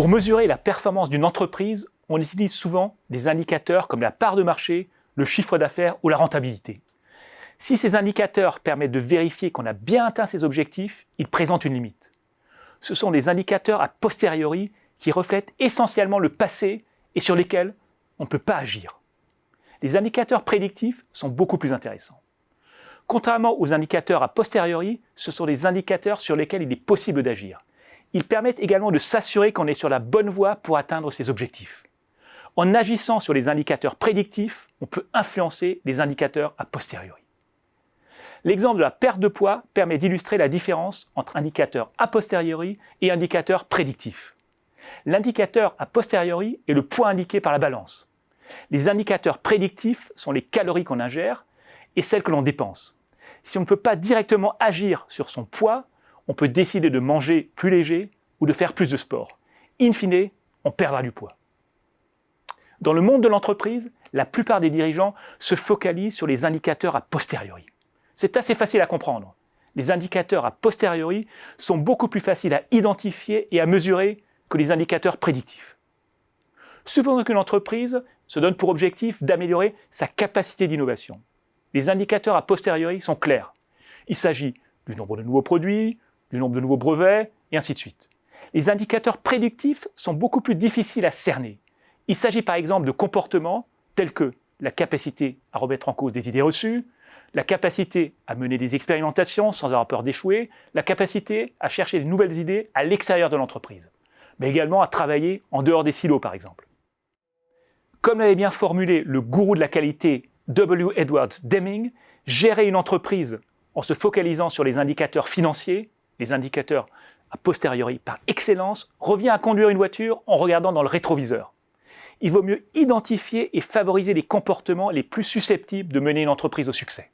Pour mesurer la performance d'une entreprise, on utilise souvent des indicateurs comme la part de marché, le chiffre d'affaires ou la rentabilité. Si ces indicateurs permettent de vérifier qu'on a bien atteint ses objectifs, ils présentent une limite. Ce sont des indicateurs a posteriori qui reflètent essentiellement le passé et sur lesquels on ne peut pas agir. Les indicateurs prédictifs sont beaucoup plus intéressants. Contrairement aux indicateurs a posteriori, ce sont des indicateurs sur lesquels il est possible d'agir. Ils permettent également de s'assurer qu'on est sur la bonne voie pour atteindre ses objectifs. En agissant sur les indicateurs prédictifs, on peut influencer les indicateurs a posteriori. L'exemple de la perte de poids permet d'illustrer la différence entre indicateur a posteriori et indicateur prédictif. L'indicateur a posteriori est le poids indiqué par la balance. Les indicateurs prédictifs sont les calories qu'on ingère et celles que l'on dépense. Si on ne peut pas directement agir sur son poids, on peut décider de manger plus léger ou de faire plus de sport. In fine, on perdra du poids. Dans le monde de l'entreprise, la plupart des dirigeants se focalisent sur les indicateurs a posteriori. C'est assez facile à comprendre. Les indicateurs a posteriori sont beaucoup plus faciles à identifier et à mesurer que les indicateurs prédictifs. Supposons qu'une entreprise se donne pour objectif d'améliorer sa capacité d'innovation. Les indicateurs a posteriori sont clairs. Il s'agit du nombre de nouveaux produits, du nombre de nouveaux brevets, et ainsi de suite. Les indicateurs prédictifs sont beaucoup plus difficiles à cerner. Il s'agit par exemple de comportements tels que la capacité à remettre en cause des idées reçues, la capacité à mener des expérimentations sans avoir peur d'échouer, la capacité à chercher de nouvelles idées à l'extérieur de l'entreprise, mais également à travailler en dehors des silos par exemple. Comme l'avait bien formulé le gourou de la qualité W. Edwards Deming, gérer une entreprise en se focalisant sur les indicateurs financiers, les indicateurs a posteriori par excellence, revient à conduire une voiture en regardant dans le rétroviseur. Il vaut mieux identifier et favoriser les comportements les plus susceptibles de mener une entreprise au succès.